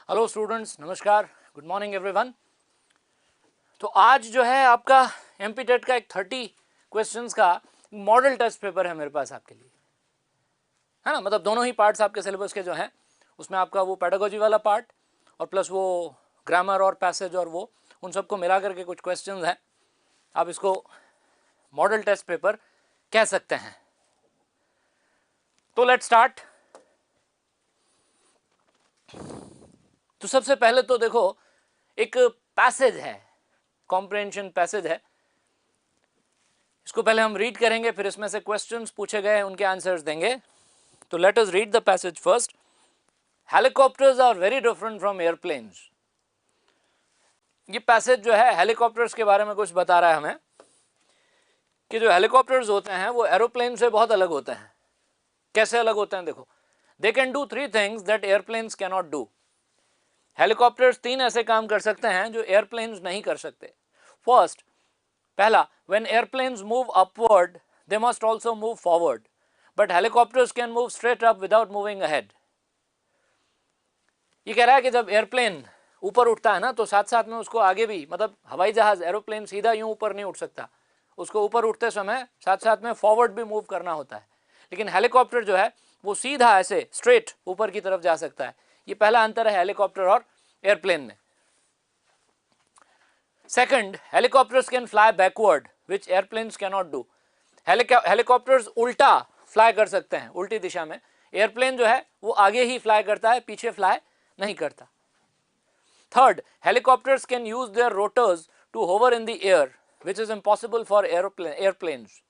Hello students, नमस्कार, good morning everyone. तो आज जो है आपका एमपी टेट का एक 30 क्वेश्चंस का मॉडल टेस्ट पेपर है मेरे पास आपके लिए, है ना। मतलब दोनों ही पार्ट्स आपके सिलेबस के जो हैं उसमें आपका वो पेडागोजी वाला पार्ट और प्लस वो ग्रामर और पैसेज और वो उन सबको मिला करके कुछ क्वेश्चंस हैं। आप इसको मॉडल टेस्ट पेपर कह सकते हैं। तो लेट्स स्टार्ट। तो सबसे पहले तो देखो, एक पैसेज है, कॉम्प्रिहेंशन पैसेज है। इसको पहले हम रीड करेंगे, फिर इसमें से क्वेश्चंस पूछे गए उनके आंसर्स देंगे। तो let us read the passage first. Helicopters are very different from airplanes. ये पैसेज जो है हेलीकॉप्टर्स के बारे में कुछ बता रहा है हमें कि जो हेलीकॉप्टर्स होते हैं वो एरोप्लेन से बहुत अलग होते हैं। कैसे अलग होते हैं? देखो, they can do 3 things that airplanes can not do. Helicopters 3 ऐसे काम कर सकते हैं जो एयरप्लेन्स नहीं कर सकते। फर्स्ट, पहला, when airplanes move upward they must also move forward, but helicopters can move straight up without moving ahead। ये कह रहा है कि जब एयरप्लेन ऊपर उठता है ना तो साथ साथ में उसको आगे भी, मतलब हवाई जहाज, एरोप्लेन सीधा यूं ऊपर नहीं उठ सकता, उसको ऊपर उठते समय साथ साथ में फॉरवर्ड भी मूव करना होता है। लेकिन हेलीकॉप्टर जो है वो सीधा ऐसे स्ट्रेट ऊपर की तरफ जा सकता है। ये पहला अंतर है हेलीकॉप्टर और एयरप्लेन में। Second, helicopters can fly backward, which airplanes cannot do। Helicopters उल्टा फ्लाई कर सकते हैं, उल्टी दिशा में। एयरप्लेन जो है वो आगे ही फ्लाई करता है, पीछे फ्लाई नहीं करता। Third, helicopters can use their rotors to hover in the air, which is impossible for airplanes.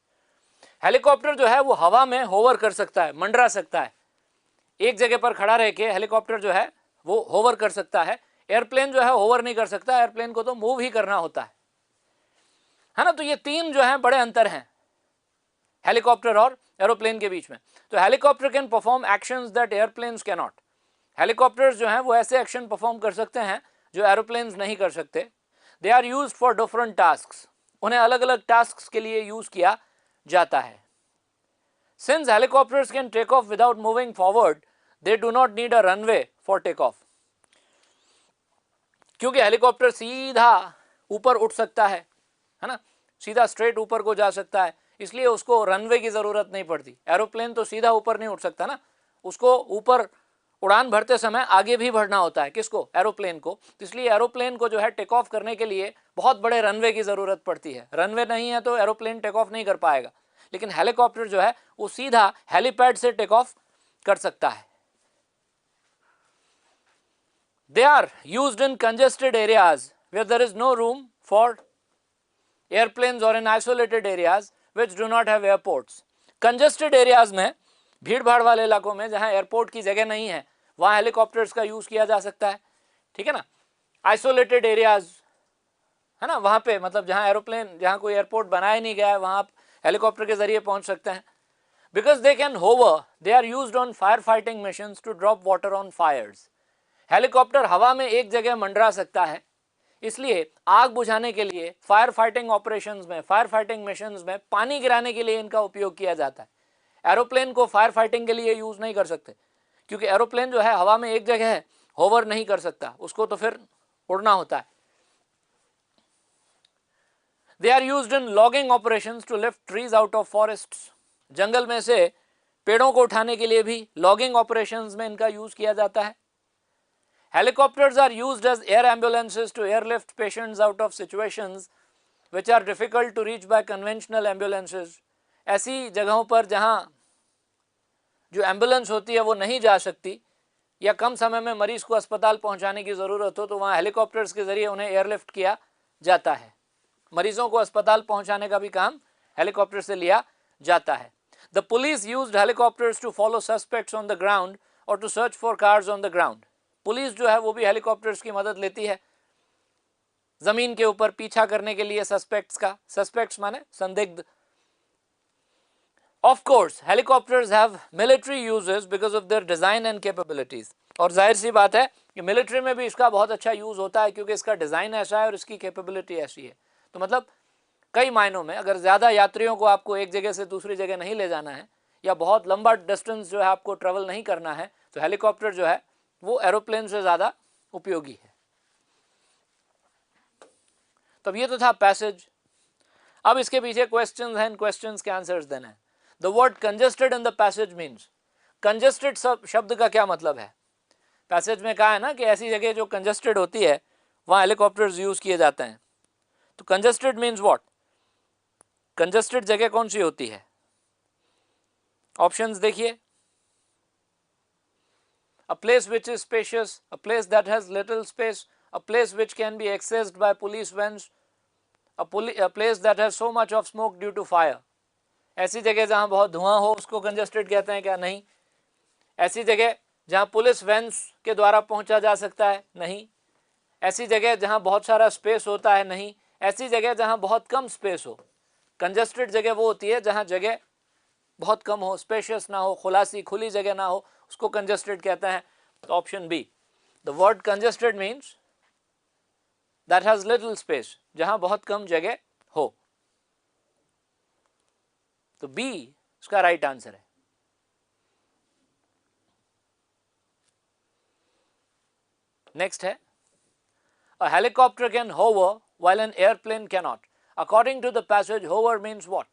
Helicopter जो है वो हवा में होवर कर सकता है, मंडरा सकता है। एक जगह पर खड़ा रह के हेलीकॉप्टर जो है वो होवर कर सकता है। एयरप्लेन जो है होवर नहीं कर सकता, एयरप्लेन को तो मूव ही करना होता है ना। तो ये 3 जो है बड़े अंतर हैं हेलीकॉप्टर और एरोप्लेन के बीच में। तो helicopter can perform actions that airplanes can not. Helicopters जो हैं वो ऐसे एक्शन परफॉर्म कर सकते हैं जो एरोप्लेन्स नहीं कर सकते। They are used for different tasks. उन्हें अलग अलग टास्क्स के लिए यूज किया जाता है। Since helicopters can take off without moving forward, they do not need a runway for take off. क्योंकि हेलीकॉप्टर सीधा ऊपर उठ सकता है ना, सीधा स्ट्रेट ऊपर को जा सकता है, इसलिए उसको रनवे की जरूरत नहीं पड़ती। एरोप्लेन तो सीधा ऊपर नहीं उठ सकता ना, उसको ऊपर उड़ान भरते समय आगे भी बढ़ना होता है। किसको? एरोप्लेन को। तो इसलिए एरोप्लेन को जो है टेक ऑफ करने के लिए बहुत बड़े रनवे की जरूरत पड़ती है। रनवे नहीं है तो एरोप्लेन टेक ऑफ नहीं कर पाएगा। लेकिन हेलीकॉप्टर जो है वो सीधा हेलीपैड से टेक ऑफ कर सकता है। They are used in congested areas where there is no room for airplanes or in isolated areas which do not have airports। Congested areas में, भीड़ भाड़ वाले इलाकों में जहां एयरपोर्ट की जगह नहीं है, वहां हेलीकॉप्टर्स का यूज किया जा सकता है। ठीक है ना। आइसोलेटेड एरियाज है ना, वहां पे मतलब जहां एरोप्लेन, जहां कोई एयरपोर्ट बनाया नहीं गया है, वहां आप हेलीकॉप्टर के जरिए पहुंच सकते हैं। Because they can hover, they are used on fire fighting missions to drop water on fires. Helicopter हवा में एक जगह मंडरा सकता है, इसलिए आग बुझाने के लिए, फायर फाइटिंग ऑपरेशंस में, फायर फाइटिंग मिशंस में पानी गिराने के लिए इनका उपयोग किया जाता है। एरोप्लेन को फायर फाइटिंग के लिए यूज नहीं कर सकते, क्योंकि एरोप्लेन जो है हवा में एक जगह है, होवर नहीं कर सकता, उसको तो फिर उड़ना होता है। They are used in logging operations to lift trees out of forests. जंगल में से पेड़ों को उठाने के लिए भी लॉगिंग ऑपरेशंस में इनका यूज किया जाता है। Helicopters are used as air ambulances to airlift patients out of situations which are difficult to reach by conventional ambulances। ऐसी जगहों पर जहां जो एम्बुलेंस होती है वो नहीं जा सकती या कम समय में मरीज को अस्पताल पहुंचाने की ज़रूरत हो, तो वहां हेलीकॉप्टर्स के जरिए उन्हें एयरलिफ्ट किया जाता है। मरीजों को अस्पताल पहुंचाने का भी काम हेलीकॉप्टर से लिया जाता है। The police used helicopters to follow suspects on the ground और to search for cars on the ground. Police जो है वो भी हेलीकॉप्टर्स की मदद लेती है जमीन के ऊपर पीछा करने के लिए सस्पेक्ट्स का। सस्पेक्ट्स माने संदिग्ध। Of course helicopters have military uses because of their design and capabilities. और जाहिर सी बात है कि मिलिट्री में भी इसका बहुत अच्छा यूज होता है, क्योंकि इसका डिजाइन ऐसा है और इसकी कैपेबिलिटी ऐसी है। तो मतलब कई मायनों में अगर ज्यादा यात्रियों को आपको एक जगह से दूसरी जगह नहीं ले जाना है या बहुत लंबा डिस्टेंस जो है आपको ट्रेवल नहीं करना है, तो हेलीकॉप्टर जो है वो एरोप्लेन से ज़्यादा उपयोगी है। तब ये तो था पैसेज। अब इसके पीछे क्वेश्चंस हैं, क्वेश्चंस के आंसर्स देना है। The word congested in the passage means, congested शब्द का क्या मतलब है? पैसेज में कहा है ना कि ऐसी जगह जो कंजेस्टेड होती है वहां हेलीकॉप्टर्स यूज किए जाते हैं। तो कंजेस्टेड मीन्स व्हाट? कंजेस्टेड जगह कौन सी होती है? ऑप्शंस देखिए। A place which is spacious, a place that has little space, a place which can be accessed by police vans, a place that has so much of smoke due to fire. ऐसी जगह जहां बहुत धुआं हो उसको congested कहते हैं क्या? नहीं। ऐसी जगह जहां पुलिस वैन्स के द्वारा पहुंचा जा सकता है? नहीं। ऐसी जगह जहां बहुत सारा स्पेस होता है? नहीं। ऐसी जगह जहां बहुत कम स्पेस हो। कंजेस्टेड जगह वो होती है जहां जगह बहुत कम हो, स्पेशियस ना हो, खुलासी खुली जगह ना हो, उसको कंजेस्टेड कहते हैं। तो option B, the word congested means that has little space, जहां बहुत कम जगह हो। तो बी उसका राइट आंसर है। नेक्स्ट है, a helicopter can hover while an airplane cannot. According to the passage hover means what?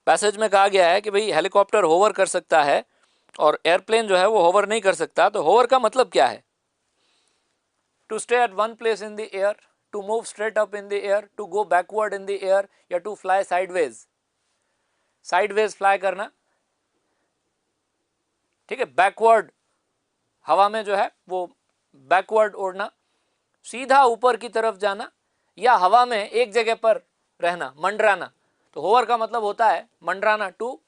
Passage में कहा गया है कि भाई हेलीकॉप्टर होवर कर सकता है और एयरप्लेन जो है वो होवर नहीं कर सकता। तो होवर का मतलब क्या है? To stay at one place in the air, to move straight up in the air, to go backward in the air, या to fly sideways. Sideways fly करना, ठीक है, बैकवर्ड हवा में जो है वो बैकवर्ड उड़ना, सीधा ऊपर की तरफ जाना, या हवा में एक जगह पर रहना, मंडराना। तो होवर का मतलब होता है मंडराना, to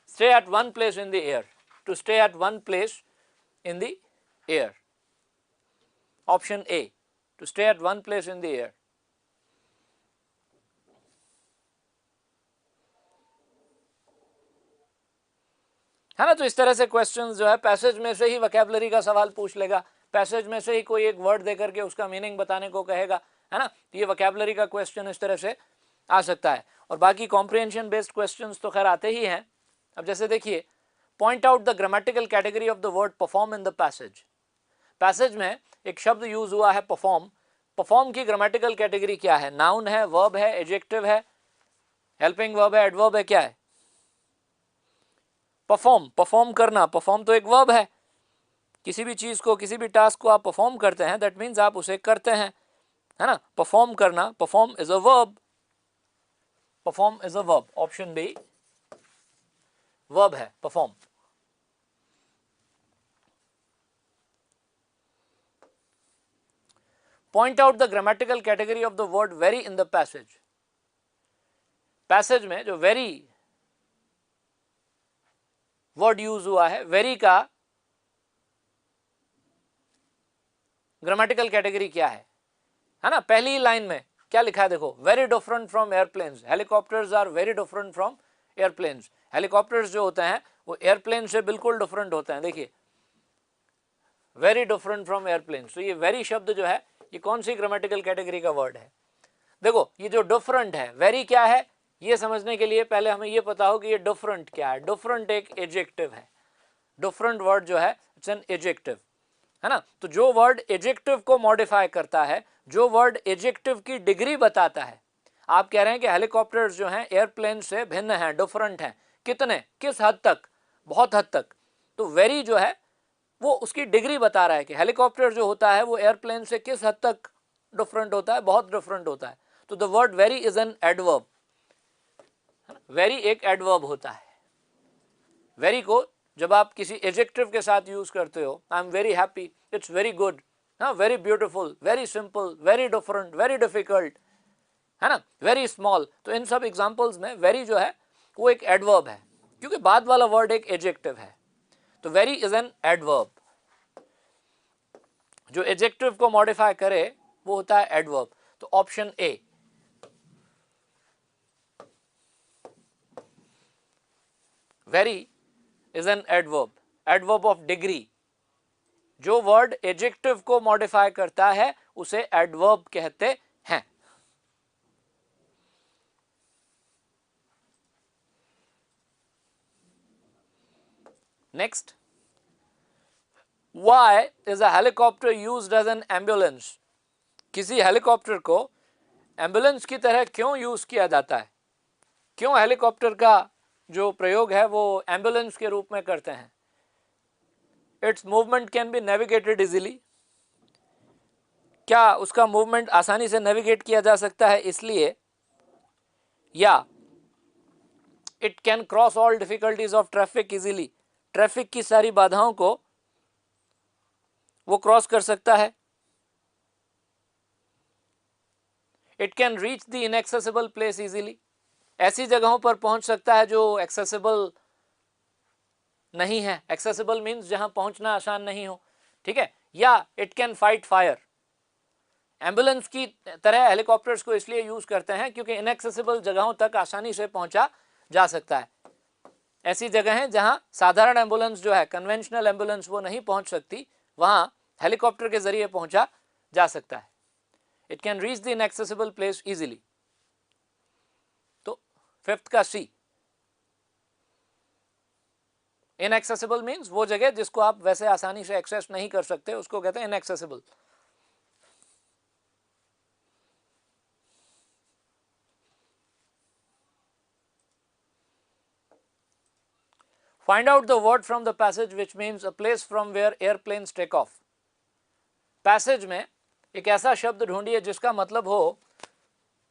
stay at one place in the air, to stay at one place in the air. Option A, to stay at one place in the air. है ना? तो इस तरह से क्वेश्चंस जो है पैसेज में से ही वोकैबुलरी का सवाल पूछ लेगा, पैसेज में से ही कोई एक वर्ड देकर के उसका मीनिंग बताने को कहेगा, है ना? ये वोकैबुलरी का क्वेश्चन इस तरह से आ सकता है। और बाकी कॉम्प्रिहेंशन बेस्ड क्वेश्चंस तो खैर आते ही हैं। अब जैसे देखिए, point out the grammatical category of the word perform in the passage. Passage में एक शब्द यूज हुआ है परफॉर्म। परफॉर्म की ग्रामेटिकल कैटेगरी क्या है? नाउन है, वर्ब है, एडजेक्टिव है, हेल्पिंग वर्ब है, एडवर्ब है, क्या है? परफॉर्म, परफॉर्म करना, परफॉर्म तो एक वर्ब है। किसी भी चीज को, किसी भी टास्क को आप परफॉर्म करते हैं, दैट मीन्स आप उसे करते हैं, है ना? परफॉर्म करना, perform is a verb, perform is a verb. Option B verb है perform. Point out the grammatical category of the word very in the passage. Passage में जो वेरी वर्ड यूज हुआ है, वेरी का ग्रामेटिकल कैटेगरी क्या है ना? पहली लाइन में क्या लिखा है देखो, very different from airplanes, helicopters are very different from airplanes. Helicopters जो होते हैं वो एयरप्लेन से बिल्कुल डिफरेंट होते हैं। देखिए, वेरी डिफरेंट फ्रॉम एयरप्लेन्स। तो ये वेरी शब्द जो है ये कौन सी ग्रामेटिकल कैटेगरी का वर्ड है? देखो, ये जो डिफरेंट है, वेरी क्या है ये समझने के लिए पहले हमें ये पता हो कि ये डिफरेंट क्या है। डिफरेंट एक एडजेक्टिव है। डिफरेंट वर्ड जो है इट्स एन एडजेक्टिव, है ना? तो जो वर्ड एडजेक्टिव को मॉडिफाई करता है, जो वर्ड एडजेक्टिव की डिग्री बताता है, आप कह रहे हैं कि हेलीकॉप्टर्स जो हैं एयरप्लेन से भिन्न हैं, डिफरेंट हैं। कितने, किस हद तक? बहुत हद तक। तो वेरी जो है वो उसकी डिग्री बता रहा है कि हेलीकॉप्टर जो होता है वो एयरप्लेन से किस हद तक डिफरेंट होता है, बहुत डिफरेंट होता है। तो the word very is an adverb. Very एक एडवर्ब होता है। वेरी को जब आप किसी एडजेक्टिव के साथ यूज करते हो, I am very happy, it's very good, very beautiful, very simple, very different, very difficult, है ना, वेरी स्मॉल, तो इन सब एग्जांपल्स में वेरी जो है वो एक एडवर्ब है, क्योंकि बाद वाला वर्ड एक एडजेक्टिव है। तो वेरी इज एन एडवर्ब। जो एडजेक्टिव को मॉडिफाई करे वो होता है एडवर्ब। तो option A, very is an adverb, adverb of degree. जो वर्ड एडजेक्टिव को मॉडिफाई करता है उसे एडवर्ब कहते हैं। Next, Why is a helicopter used as an ambulance? किसी हेलीकॉप्टर को एम्बुलेंस की तरह क्यों यूज किया जाता है? क्यों हेलीकॉप्टर का जो प्रयोग है वो एम्बुलेंस के रूप में करते हैं? It's movement can be navigated easily, क्या उसका मूवमेंट आसानी से नेविगेट किया जा सकता है इसलिए, या it can cross all difficulties of traffic easily, traffic की सारी बाधाओं को वो क्रॉस कर सकता है। It can reach the inaccessible place easily, ऐसी जगहों पर पहुंच सकता है जो एक्सेसिबल नहीं है। एक्सेसिबल मीन्स जहां पहुंचना आसान नहीं हो, ठीक है। या it can fight fire, ambulance की तरह हेलीकॉप्टर्स को इसलिए यूज करते हैं क्योंकि इनएक्सेसिबल जगहों तक आसानी से पहुंचा जा सकता है। ऐसी जगह है जहां साधारण एम्बुलेंस जो है, कन्वेंशनल एम्बुलेंस, वो नहीं पहुंच सकती, वहां हेलीकॉप्टर के जरिए पहुंचा जा सकता है। It can reach the inaccessible place easily. तो फिफ्थ का सी, इनएक्सेसिबल मीन्स वो जगह जिसको आप वैसे आसानी से एक्सेस नहीं कर सकते, उसको कहते हैं inaccessible. Find out the word from the passage which means a place from where airplanes take off. Passage में एक ऐसा शब्द ढूंढिए जिसका मतलब हो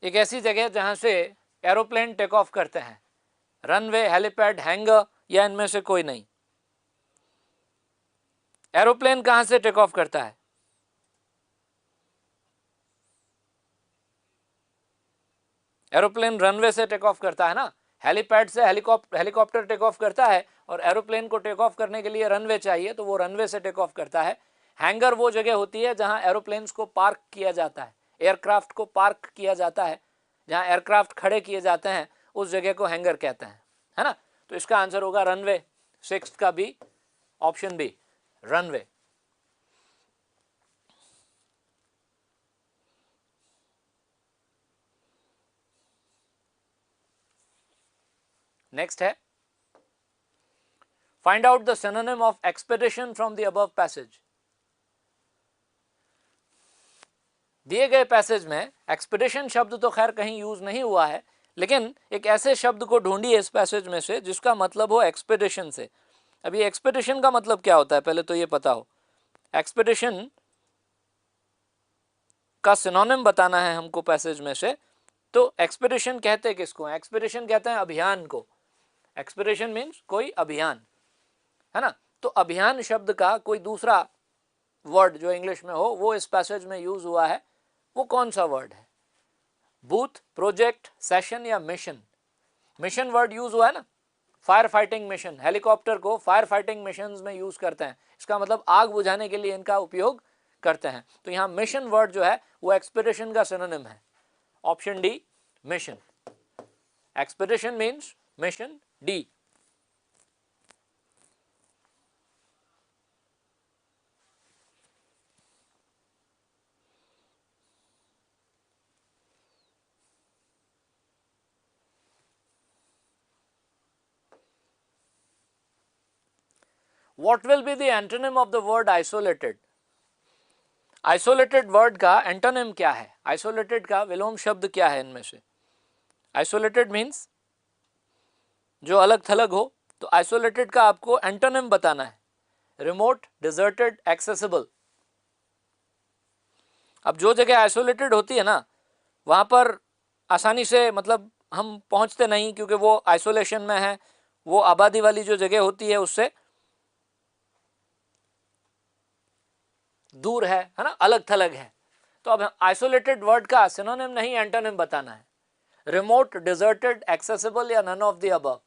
एक ऐसी जगह जहां से एरोप्लेन टेक ऑफ करते हैं। रनवे, हेलीपैड, हैंगर या इनमें से कोई नहीं। एरोप्लेन कहां से टेक ऑफ करता है? एरोप्लेन रनवे से टेक ऑफ करता है ना। हेलीपैड से हेलीकॉप्टर टेक ऑफ करता है और एरोप्लेन को टेक ऑफ करने के लिए रनवे चाहिए, तो वो रनवे से टेक ऑफ करता है। हैंगर वो जगह होती है जहां एरोप्लेन्स को पार्क किया जाता है, एयरक्राफ्ट को पार्क किया जाता है, जहां एयरक्राफ्ट खड़े किए जाते हैं उस जगह को हैंगर कहते हैं, है ना। तो इसका आंसर होगा रनवे। सिक्स्थ का B, option B, runway. Next है, find out the synonym of expedition from the above passage. दिए गए पैसेज में एक्सपेडिशन शब्द तो खैर कहीं यूज नहीं हुआ है, लेकिन एक ऐसे शब्द को ढूंढिए इस पैसेज में से जिसका मतलब हो एक्सपेडिशन से। अभी एक्सपेडिशन का मतलब क्या होता है पहले तो ये पता हो। एक्सपेडिशन का सिनोनिम बताना है हमको पैसेज में से। तो एक्सपेडिशन कहते हैं किसको? एक्सपेडिशन कहते हैं अभियान को। एक्सपेडिशन मीन्स कोई अभियान, है ना। तो अभियान शब्द का कोई दूसरा वर्ड जो इंग्लिश में हो वो इस पैसेज में यूज हुआ है, वो कौन सा वर्ड है? बूथ, प्रोजेक्ट, सेशन या मिशन? मिशन वर्ड यूज हुआ है ना। फायर फाइटिंग मिशन, हेलीकॉप्टर को फायर फाइटिंग मिशन में यूज करते हैं, इसका मतलब आग बुझाने के लिए इनका उपयोग करते हैं। तो यहाँ मिशन वर्ड जो है वो एक्सपेडिशन का सिनोनिम है। Option D, mission. Expedition means mission, D. What will be the antonym of the word isolated? Isolated word का एंटोनिम क्या है? आइसोलेटेड का विलोम शब्द क्या है इनमें से? आइसोलेटेड मीन्स जो अलग थलग हो, तो आइसोलेटेड का आपको एंटोनिम बताना है। Remote, deserted, accessible. अब जो जगह आइसोलेटेड होती है ना, वहां पर आसानी से मतलब हम पहुंचते नहीं क्योंकि वो आइसोलेशन में है, वो आबादी वाली जो जगह होती है उससे दूर है ना, अलग थलग है। तो अब आइसोलेटेड वर्ड का सिनोनिम नहीं एंटोनिम बताना है। रिमोट, डिजर्टेड, एक्सेसिबल या नन ऑफ द अबव।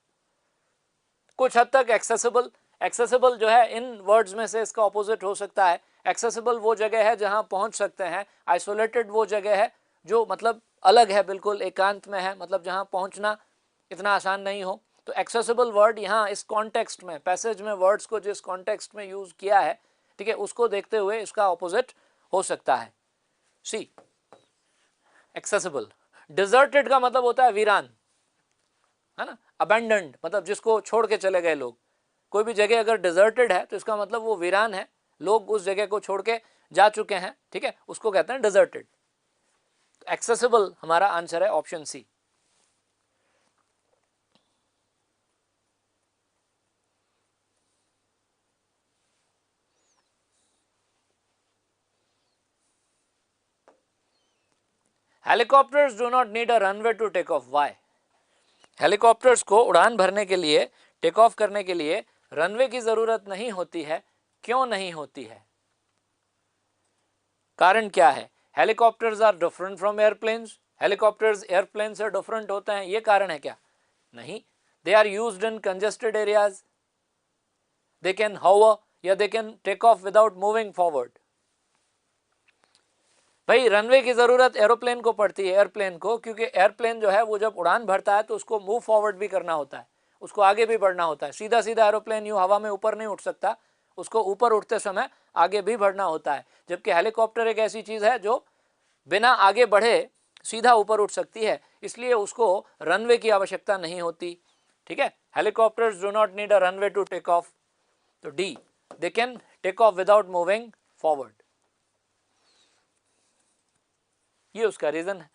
कुछ हद तक एक्सेसिबल, एक्सेसिबल जो है इन वर्ड्स में से इसका ऑपोजिट हो सकता है। एक्सेसिबल वो जगह है जहां पहुंच सकते हैं, आइसोलेटेड वो जगह है जो मतलब अलग है, बिल्कुल एकांत में है, मतलब जहां पहुंचना इतना आसान नहीं हो। तो एक्सेसिबल वर्ड यहाँ इस कॉन्टेक्स्ट में, पैसेज में वर्ड्स को जिस कॉन्टेक्स्ट में यूज किया है, ठीक है, उसको देखते हुए इसका ऑपोजिट हो सकता है। सी, एक्सेसिबल। डिजर्टेड का मतलब होता है वीरान, है ना, अबैंडन्ड, मतलब जिसको छोड़ के चले गए लोग। कोई भी जगह अगर डिजर्टेड है तो इसका मतलब वो वीरान है, लोग उस जगह को छोड़ के जा चुके हैं, ठीक है, उसको कहते हैं डिजर्टेड। एक्सेसिबल हमारा आंसर है option C. Helicopters do not need a runway to take off, why? Helicopters को उड़ान भरने के लिए, टेक ऑफ करने के लिए रनवे की जरूरत नहीं होती है। क्यों नहीं होती है? कारण क्या है? Helicopters are different from airplanes, helicopters airplane से डिफरेंट होते हैं, ये कारण है क्या? नहीं। They are used in congested areas, they can hover या they can take off without moving forward. भाई रनवे की जरूरत एरोप्लेन को पड़ती है, एयरप्लेन को, क्योंकि एयरप्लेन जो है वो जब उड़ान भरता है तो उसको मूव फॉरवर्ड भी करना होता है, उसको आगे भी बढ़ना होता है। सीधा सीधा एरोप्लेन यूं हवा में ऊपर नहीं उठ सकता, उसको ऊपर उठते समय आगे भी बढ़ना होता है। जबकि हेलीकॉप्टर एक ऐसी चीज है जो बिना आगे बढ़े सीधा ऊपर उठ सकती है, इसलिए उसको रनवे की आवश्यकता नहीं होती। ठीक है, helicopters do not need a runway to take off. तो D, they can take off without moving forward, ये उसका रीजन है।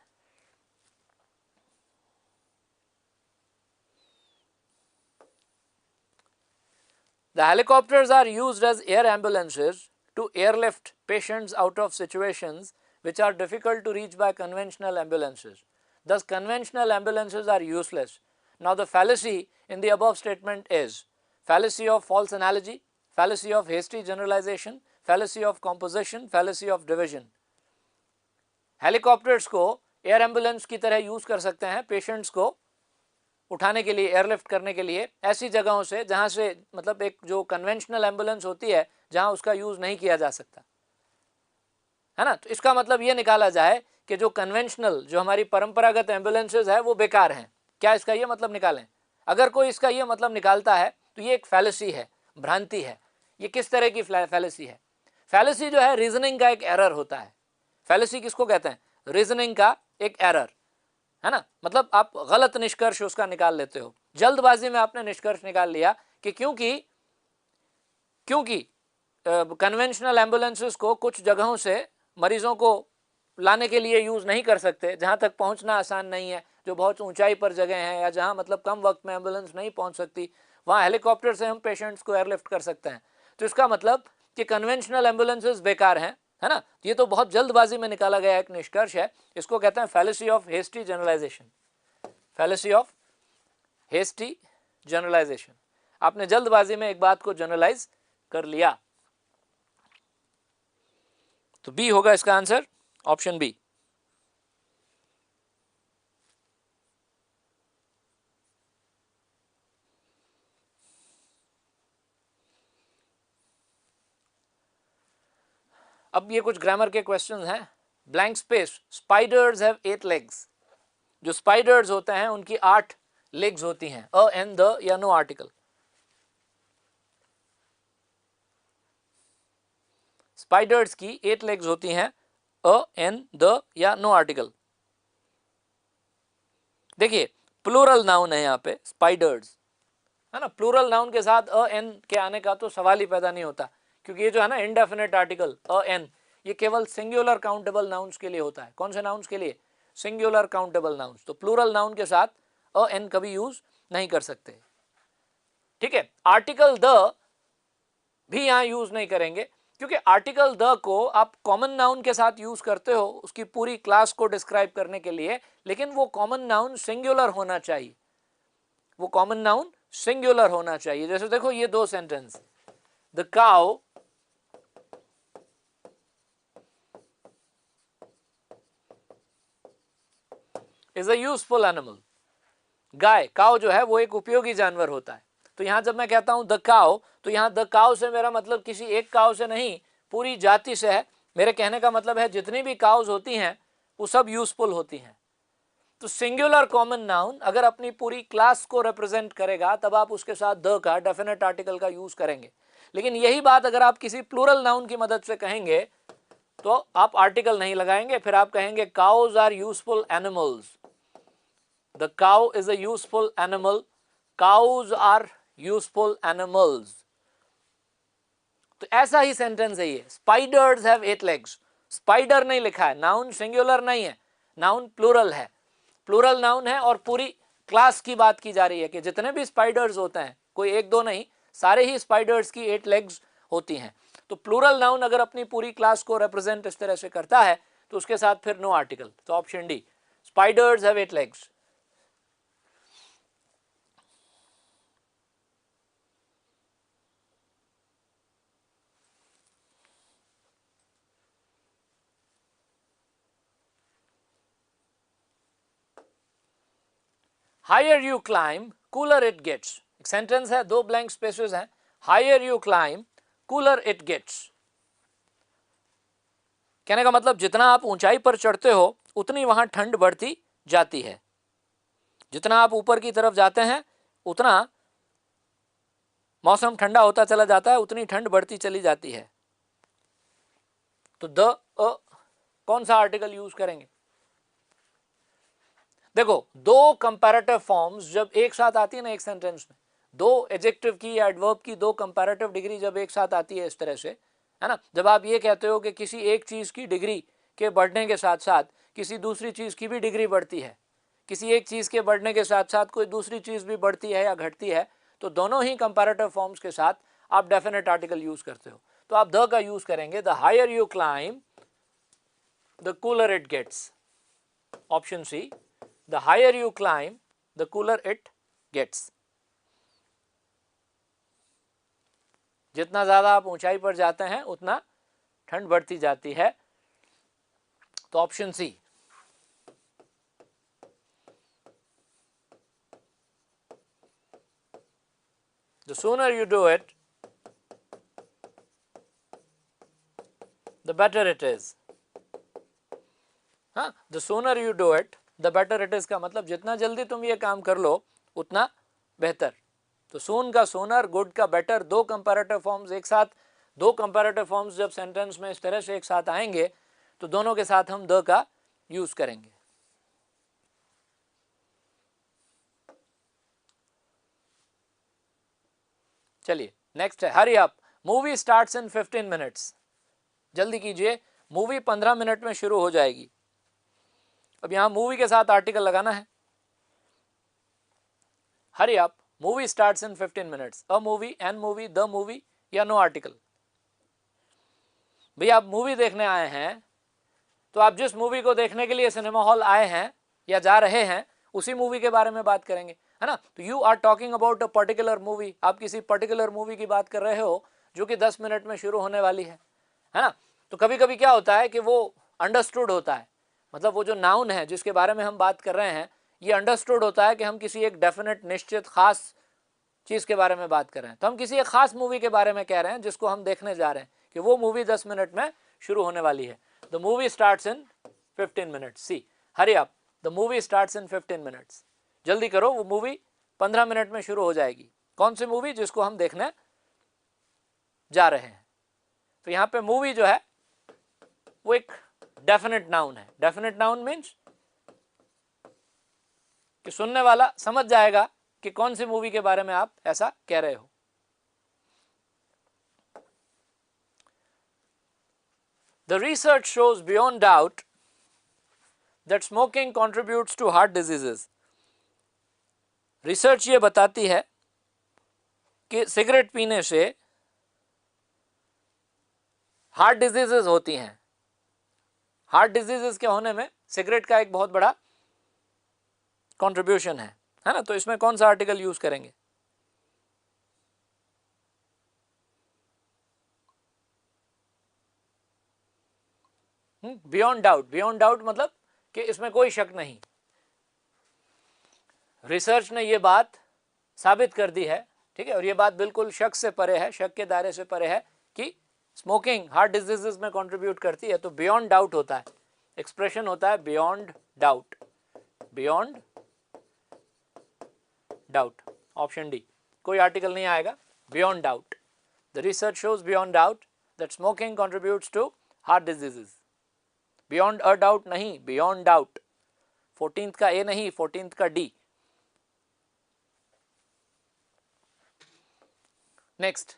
The helicopters are used as air ambulances to airlift patients out of situations which are difficult to reach by conventional ambulances. Thus, conventional ambulances are useless. Now, the fallacy in the above statement is fallacy of false analogy, fallacy of hasty generalization, fallacy of composition, fallacy of division. Helicopters को air ambulance की तरह use कर सकते हैं patients को उठाने के लिए, एयरलिफ्ट करने के लिए ऐसी जगहों से जहां से मतलब एक जो कन्वेंशनल एम्बुलेंस होती है जहां उसका यूज नहीं किया जा सकता है ना। तो इसका मतलब ये निकाला जाए कि जो कन्वेंशनल, जो हमारी परंपरागत एम्बुलेंसेज है वो बेकार हैं। क्या इसका ये मतलब निकालें? अगर कोई इसका ये मतलब निकालता है तो ये एक फैलेसी है, भ्रांति है। ये किस तरह की फैलेसी है? फैलेसी जो है रीजनिंग का एक एरर होता है। फैलेसी किसको कहते हैं? रीजनिंग का एक एरर, है ना। मतलब आप गलत निष्कर्ष उसका निकाल लेते हो, जल्दबाजी में आपने निष्कर्ष निकाल लिया कि क्योंकि कन्वेंशनल एम्बुलेंसेस को कुछ जगहों से मरीजों को लाने के लिए यूज नहीं कर सकते, जहां तक पहुंचना आसान नहीं है, जो बहुत ऊंचाई पर जगह है या जहां मतलब कम वक्त में एम्बुलेंस नहीं पहुंच सकती, वहां हेलीकॉप्टर से हम पेशेंट्स को एयरलिफ्ट कर सकते हैं। तो इसका मतलब कि कन्वेंशनल एम्बुलेंसेस बेकार हैं, है ना। ये तो बहुत जल्दबाजी में निकाला गया एक निष्कर्ष है, इसको कहते हैं fallacy of hasty generalization. Fallacy of hasty generalization, आपने जल्दबाजी में एक बात को जनरलाइज कर लिया। तो बी होगा इसका आंसर, ऑप्शन बी। अब ये कुछ ग्रामर के क्वेश्चंस हैं। Blank space, spiders have 8 legs. जो स्पाइडर्स होते हैं उनकी 8 लेग्स होती हैं, अ एन द या नो आर्टिकल। स्पाइडर्स की 8 लेग्स होती हैं, अ एन द या नो आर्टिकल। देखिए प्लूरल नाउन है यहाँ पे स्पाइडर्स, है ना। प्लूरल नाउन के साथ अ एन के आने का तो सवाल ही पैदा नहीं होता, क्योंकि ये जो है ना इंडेफिनेट आर्टिकल अ एन, ये केवल सिंगुलर काउंटेबल नाउन्स के लिए होता है। कौन से नाउन्स के लिए? Singular countable nouns. तो प्लूरल नाउन के साथ अ एन कभी यूज नहीं कर सकते, ठीक है। आर्टिकल द भी यहां यूज नहीं करेंगे, क्योंकि आर्टिकल द को आप कॉमन नाउन के साथ यूज करते हो उसकी पूरी क्लास को डिस्क्राइब करने के लिए, लेकिन वो कॉमन नाउन सिंगुलर होना चाहिए, वो कॉमन नाउन सिंगुलर होना चाहिए। जैसे देखो ये 2 sentence, the cow is a useful animal. Guy, cow जो है वो एक उपयोगी जानवर होता है। तो यहां जब मैं कहता हूं द काउ, तो यहां द काउ से मेरा मतलब किसी एक काउ से नहीं, पूरी जाति से है। मेरे कहने का मतलब है जितनी भी काउज होती हैं वो सब यूजफुल होती हैं। तो सिंगुलर कॉमन नाउन अगर अपनी पूरी क्लास को रिप्रेजेंट करेगा तब आप उसके साथ द का, डेफिनेट आर्टिकल का यूज करेंगे। लेकिन यही बात अगर आप किसी प्लूरल नाउन की मदद से कहेंगे तो आप आर्टिकल नहीं लगाएंगे, फिर आप कहेंगे cows are useful animals. The cow is a useful animal. Cows are useful animals. तो ऐसा ही सेंटेंस है ये, स्पाइडर्स हैव 8 लेग्स। स्पाइडर नहीं लिखा है, नाउन सिंगुलर नहीं है, नाउन प्लूरल है, प्लूरल नाउन है और पूरी क्लास की बात की जा रही है कि जितने भी स्पाइडर्स होते हैं, कोई एक दो नहीं, सारे ही स्पाइडर्स की 8 लेग्स होती हैं। तो प्लूरल नाउन अगर अपनी पूरी क्लास को रिप्रेजेंट इस तरह से करता है तो उसके साथ फिर नो आर्टिकल। तो option D, spiders have 8 legs. Higher you climb cooler it gets. एक सेंटेंस है, दो ब्लैंक स्पेसेस हैं, higher you climb cooler it gets. कहने का मतलब जितना आप ऊंचाई पर चढ़ते हो उतनी वहां ठंड बढ़ती जाती है, जितना आप ऊपर की तरफ जाते हैं उतना मौसम ठंडा होता चला जाता है, उतनी ठंड बढ़ती चली जाती है। तो द कौन सा आर्टिकल यूज करेंगे? देखो, दो कंपैरेटिव फॉर्म्स जब एक साथ आती है ना एक सेंटेंस में, दो एडजेक्टिव की या एडवर्ब की दो कंपैरेटिव डिग्री जब एक साथ आती है इस तरह से, है ना, जब आप ये कहते हो कि किसी एक चीज की डिग्री के बढ़ने के साथ साथ किसी दूसरी चीज की भी डिग्री बढ़ती है, किसी एक चीज के बढ़ने के साथ साथ कोई दूसरी चीज भी बढ़ती है या घटती है, तो दोनों ही कंपैरेटिव फॉर्म्स के साथ आप डेफिनेट आर्टिकल यूज करते हो। तो आप द का यूज करेंगे, the higher you climb the cooler it gets. Option C, the higher you climb the cooler it gets। जितना ज्यादा आप ऊंचाई पर जाते हैं उतना ठंड बढ़ती जाती है। तो option C. The sooner you do it the better it is। हाँ, the sooner you do it the better it is का मतलब जितना जल्दी तुम ये काम कर लो उतना बेहतर। तो सून का सोनर, गुड का बेटर, दो कंपैरेटिव फॉर्म्स एक साथ, दो कंपैरेटिव फॉर्म्स जब सेंटेंस में इस तरह से एक साथ आएंगे तो दोनों के साथ हम द का यूज करेंगे। चलिए नेक्स्ट है, hurry up, movie starts in 15 minutes. जल्दी कीजिए, मूवी 15 मिनट में शुरू हो जाएगी। अब यहां मूवी के साथ आर्टिकल लगाना है। Hurry up, movie starts in 15 minutes. A movie, an movie, the movie या नो आर्टिकल? भैया आप मूवी देखने आए हैं तो आप जिस मूवी को देखने के लिए सिनेमा हॉल आए हैं या जा रहे हैं उसी मूवी के बारे में बात करेंगे, है ना। तो you are talking about a particular movie, आप किसी पर्टिकुलर मूवी की बात कर रहे हो जो कि 10 मिनट में शुरू होने वाली है ना। तो कभी कभी क्या होता है कि वो अंडरस्टूड होता है, मतलब वो जो नाउन है जिसके बारे में हम बात कर रहे हैं ये अंडरस्टूड होता है कि हम किसी एक डेफिनेट निश्चित खास चीज के बारे में बात कर रहे हैं। तो हम किसी एक खास मूवी के बारे में कह रहे हैं जिसको हम देखने जा रहे हैं कि वो मूवी 10 मिनट में शुरू होने वाली है। The movie starts in 15 minutes. C, hurry up, the movie starts in 15 minutes. जल्दी करो, वो मूवी 15 मिनट में शुरू हो जाएगी। कौन सी मूवी? जिसको हम देखने जा रहे हैं। तो यहां पे मूवी जो है वो एक डेफिनेट नाउन है। डेफिनेट नाउन मीन्स कि सुनने वाला समझ जाएगा कि कौन सी मूवी के बारे में आप ऐसा कह रहे हो। The research shows beyond doubt that smoking contributes to heart diseases। Research ये बताती है कि सिगरेट पीने से हार्ट डिजीजेस होती हैं। हार्ट डिजीजेस के होने में सिगरेट का एक बहुत बड़ा कंट्रीब्यूशन है ना। तो इसमें कौन सा आर्टिकल यूज करेंगे? Beyond doubt. बियॉन्ड डाउट मतलब कि इसमें कोई शक नहीं। रिसर्च ने ये बात साबित कर दी है, ठीक है, और ये बात बिल्कुल शक से परे है, शक के दायरे से परे है कि स्मोकिंग हार्ट डिजीजेस में कंट्रीब्यूट करती है। तो बियॉन्ड डाउट होता है, एक्सप्रेशन होता है beyond doubt. Beyond doubt, option D. कोई आर्टिकल नहीं आएगा, beyond doubt. The research shows beyond doubt that smoking contributes to heart diseases. Beyond a doubt नहीं, बियॉन्ड डाउट। 14th का ए नहीं, 14th का D. Next,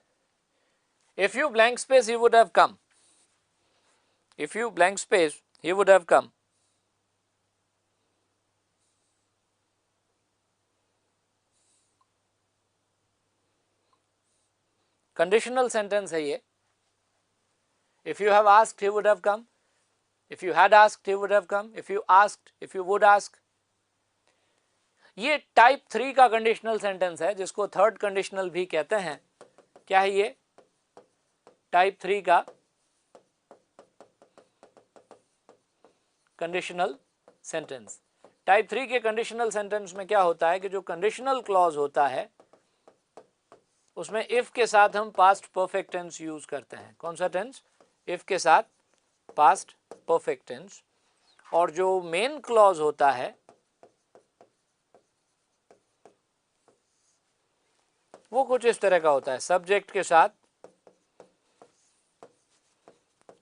If you blank space, he would have come. If you blank space, he would have come. Conditional sentence है ये. If you have asked, he would have come. If you had asked, he would have come. If you asked, if you would ask. ये type 3 का conditional sentence है जिसको third conditional भी कहते हैं. क्या है ये? टाइप 3 का कंडीशनल सेंटेंस. टाइप 3 के कंडीशनल सेंटेंस में क्या होता है कि जो कंडीशनल क्लॉज होता है उसमें इफ के साथ हम पास्ट परफेक्ट टेंस यूज करते हैं. कौन सा टेंस? इफ के साथ पास्ट परफेक्ट टेंस. और जो मेन क्लॉज होता है वो कुछ इस तरह का होता है. सब्जेक्ट के साथ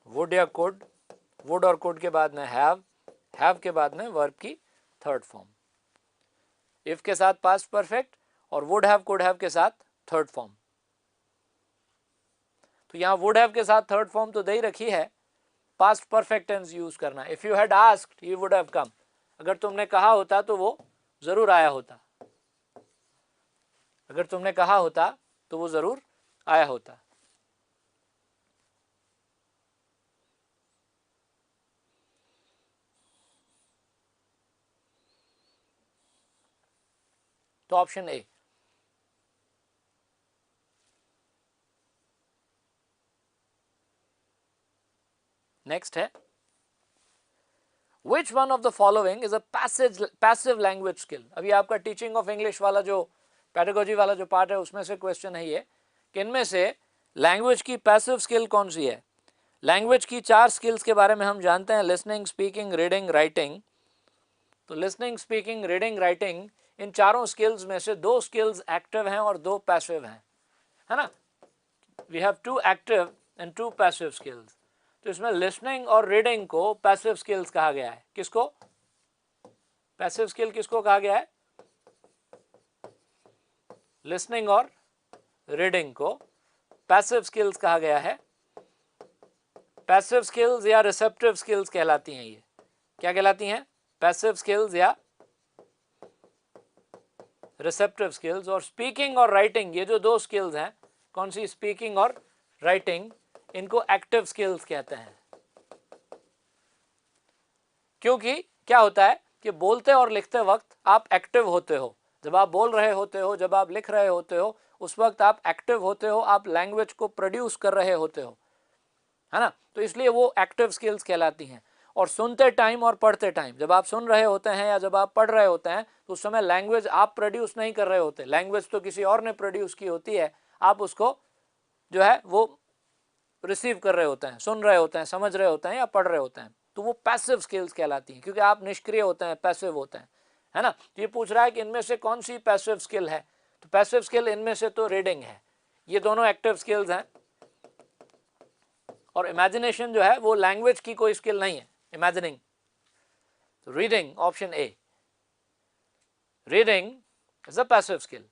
वुड या कुड, वुड और कुड के बाद में हैव के बाद में वर्ब की थर्ड फॉर्म. इफ के साथ पास्ट परफेक्ट और वुड हैव कुड हैव के साथ थर्ड फॉर्म. तो यहां वुड हैव के साथ थर्ड फॉर्म तो दे ही रखी है, पास्ट परफेक्ट टेंस यूज करना. If you had asked he would have come. अगर तुमने कहा होता तो वो जरूर आया होता. अगर तुमने कहा होता तो वो जरूर आया होता. तो ऑप्शन ए. नेक्स्ट है which one of the following is a passive language skill. अभी आपका टीचिंग ऑफ इंग्लिश वाला जो पेडागोजी वाला जो पार्ट है उसमें से क्वेश्चन है ये कि इनमें से लैंग्वेज की पैसिव स्किल कौन सी है. लैंग्वेज की 4 स्किल्स के बारे में हम जानते हैं, लिसनिंग, स्पीकिंग, रीडिंग, राइटिंग. तो लिसनिंग, स्पीकिंग, रीडिंग, राइटिंग, इन चारों स्किल्स में से 2 स्किल्स एक्टिव हैं और 2 पैसिव हैं, है ना. We have 2 active and 2 passive skills. तो इसमें लिसनिंग और रीडिंग को पैसिव स्किल्स कहा गया है. किसको? पैसिव स्किल किसको कहा गया है? लिसनिंग और रीडिंग को पैसिव स्किल्स कहा गया है. पैसिव स्किल्स या रिसेप्टिव स्किल्स कहलाती हैं. ये क्या कहलाती हैं? पैसिव स्किल्स या रिसेप्टिव स्किल्स. और स्पीकिंग और राइटिंग, ये जो 2 स्किल्स हैं, कौन सी? स्पीकिंग और राइटिंग, इनको एक्टिव स्किल्स कहते हैं. क्योंकि क्या होता है कि बोलते और लिखते वक्त आप एक्टिव होते हो. जब आप बोल रहे होते हो, जब आप लिख रहे होते हो, उस वक्त आप एक्टिव होते हो, आप लैंग्वेज को प्रोड्यूस कर रहे होते हो, है ना. तो इसलिए वो एक्टिव स्किल्स कहलाती हैं. और सुनते टाइम और पढ़ते टाइम, जब आप सुन रहे होते हैं या जब आप पढ़ रहे होते हैं तो उस समय लैंग्वेज आप प्रोड्यूस नहीं कर रहे होते. लैंग्वेज तो किसी और ने प्रोड्यूस की होती है, आप उसको जो है वो रिसीव कर रहे होते हैं, सुन रहे होते हैं, समझ रहे होते हैं या पढ़ रहे होते हैं. तो वो पैसिव स्किल्स कहलाती हैं क्योंकि आप निष्क्रिय होते हैं, पैसिव होते हैं, है ना. ये पूछ रहा है कि इनमें से कौन सी पैसिव स्किल है. तो पैसिव स्किल इनमें से तो रीडिंग है. ये दोनों एक्टिव स्किल्स हैं. और इमेजिनेशन जो है वो लैंग्वेज की कोई स्किल नहीं है, इमेजिनिंग. तो reading, option A, reading is a passive skill.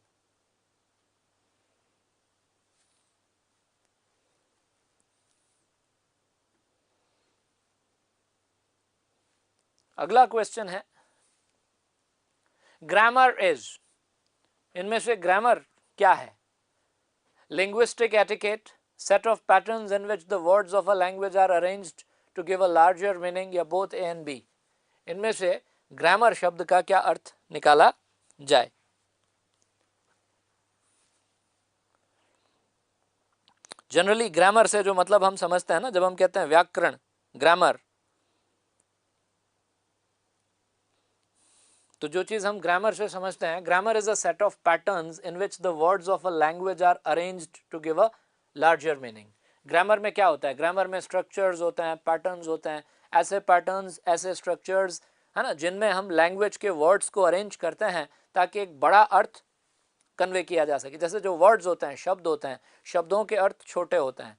अगला क्वेश्चन है ग्रामर इज. इनमें से ग्रामर क्या है? Linguistic etiquette, set of patterns in which the words of a language are arranged to give a larger meaning, या both A and B. इनमें से grammar शब्द का क्या अर्थ निकाला जाए? जनरली ग्रामर से जो मतलब हम समझते हैं ना, जब हम कहते हैं व्याकरण, ग्रामर, तो जो चीज हम ग्रामर से समझते हैं, grammar is a set of patterns in which the words of a language are arranged to give a larger meaning. Grammar में क्या होता है? ग्रामर में स्ट्रक्चर्स होते हैं, पैटर्न्स होते हैं. ऐसे पैटर्न्स, ऐसे स्ट्रक्चर्स, है ना, जिनमें हम लैंग्वेज के वर्ड्स को अरेंज करते हैं ताकि एक बड़ा अर्थ कन्वे किया जा सके. जैसे जो वर्ड्स होते हैं, शब्द होते हैं, शब्दों के अर्थ छोटे होते हैं,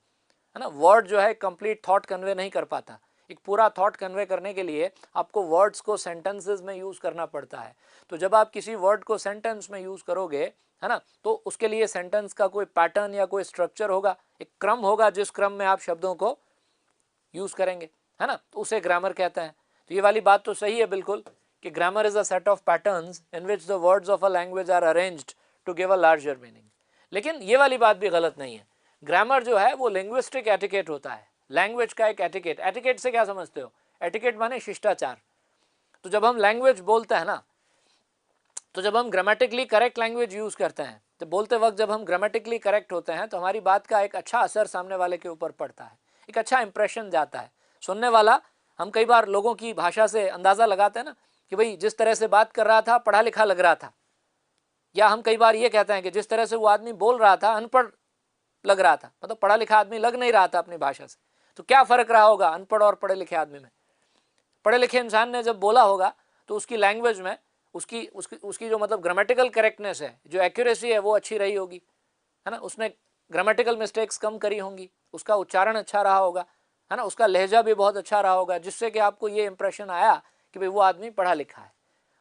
है ना. वर्ड जो है कंप्लीट थॉट कन्वे नहीं कर पाता. एक पूरा थॉट कन्वे करने के लिए आपको वर्ड्स को सेंटेंसेस में यूज़ करना पड़ता है. तो जब आप किसी वर्ड को सेंटेंस में यूज़ करोगे है ना। तो उसके लिए सेंटेंस का कोई पैटर्न या कोई स्ट्रक्चर होगा, एक क्रम होगा जिस क्रम में आप शब्दों को यूज करेंगे, है ना, तो उसे ग्रामर कहते हैं। तो ये वाली बात तो सही है बिल्कुल कि grammar is a set of patterns in which the words of a language are arranged to give a larger meaning. लेकिन ये वाली बात भी गलत नहीं है। ग्रामर जो है वो लिंग्विस्टिक एटिकेट होता है, लैंग्वेज का एक एटिकेट। एटिकेट से क्या समझते हो? एटिकेट माने शिष्टाचार। तो जब हम लैंग्वेज बोलते हैं ना, तो जब हम ग्रामेटिकली करेक्ट लैंग्वेज यूज करते हैं, तो बोलते वक्त जब हम ग्रामेटिकली करेक्ट होते हैं तो हमारी बात का एक अच्छा असर सामने वाले के ऊपर पड़ता है, एक अच्छा इंप्रेशन जाता है। सुनने वाला, हम कई बार लोगों की भाषा से अंदाजा लगाते हैं ना कि भाई जिस तरह से बात कर रहा था पढ़ा लिखा लग रहा था, या हम कई बार ये कहते हैं कि जिस तरह से वो आदमी बोल रहा था अनपढ़ लग रहा था, मतलब पढ़ा लिखा आदमी लग नहीं रहा था अपनी भाषा से। तो क्या फर्क रहा होगा अनपढ़ और पढ़े लिखे आदमी में? पढ़े लिखे इंसान ने जब बोला होगा तो उसकी लैंग्वेज में उसकी उसकी उसकी जो मतलब ग्रामेटिकल करेक्टनेस है, जो एक्यूरेसी है, वो अच्छी रही होगी, है ना। उसने ग्रामेटिकल मिस्टेक्स कम करी होंगी, उसका उच्चारण अच्छा रहा होगा, है ना, उसका लहजा भी बहुत अच्छा रहा होगा, जिससे कि आपको ये इंप्रेशन आया कि भाई वो आदमी पढ़ा लिखा है।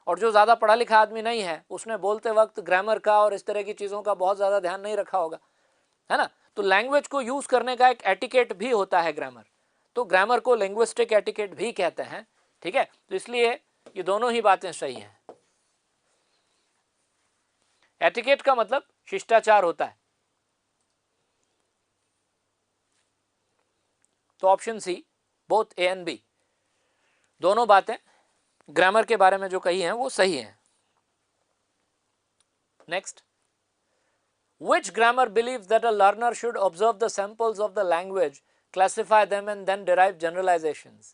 और जो ज़्यादा पढ़ा लिखा आदमी नहीं है उसने बोलते वक्त ग्रामर का और इस तरह की चीज़ों का बहुत ज़्यादा ध्यान नहीं रखा होगा, है ना। तो लैंग्वेज को यूज़ करने का एक एटिकेट भी होता है ग्रामर। तो ग्रामर को लिंग्विस्टिक एटिकेट भी कहते हैं, ठीक है। तो इसलिए ये दोनों ही बातें सही हैं। एटिकेट का मतलब शिष्टाचार होता है। तो option C, both A and B, दोनों बातें ग्रामर के बारे में जो कही हैं वो सही हैं। Next, which grammar believes that a learner should observe the samples of the language, classify them and then derive generalizations?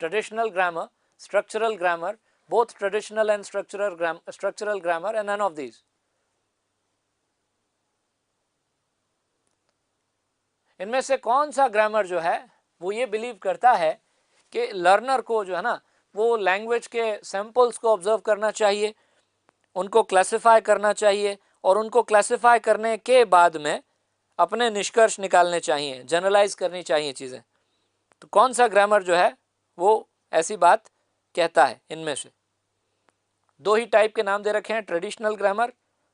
Traditional grammar, structural grammar, both traditional and structural grammar, and none of these. इनमें से कौन सा grammar जो है वो ये believe करता है कि लर्नर को जो है ना वो लैंग्वेज के सैंपल्स को ऑब्जर्व करना चाहिए, उनको क्लासिफाई करना चाहिए और उनको क्लासिफाई करने के बाद में अपने निष्कर्ष निकालने चाहिए, जनरलाइज करनी चाहिए चीज़ें। तो कौन सा ग्रामर जो है वो ऐसी बात कहता है? इनमें से दो ही टाइप के नाम दे रखे हैं, ट्रेडिशनल ग्रामर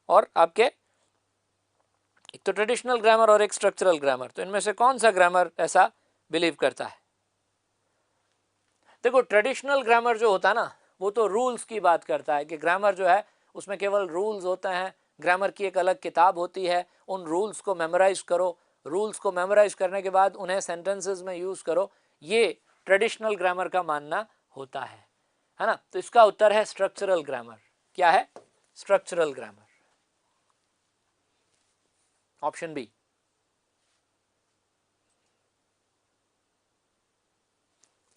और आपके, एक तो ट्रेडिशनल ग्रामर और एक स्ट्रक्चरल ग्रामर। तो इनमें से कौन सा ग्रामर ऐसा बिलीव करता है? देखो, ट्रेडिशनल ग्रामर जो होता है ना वो तो रूल्स की बात करता है कि ग्रामर जो है उसमें केवल रूल्स होते हैं, ग्रामर की एक अलग किताब होती है, उन रूल्स को मेमोराइज करो, रूल्स को मेमोराइज करने के बाद उन्हें सेंटेंसेस में यूज करो, ये ट्रेडिशनल ग्रामर का मानना होता है ना। तो इसका उत्तर है स्ट्रक्चरल ग्रामर। क्या है? Structural grammar, option B.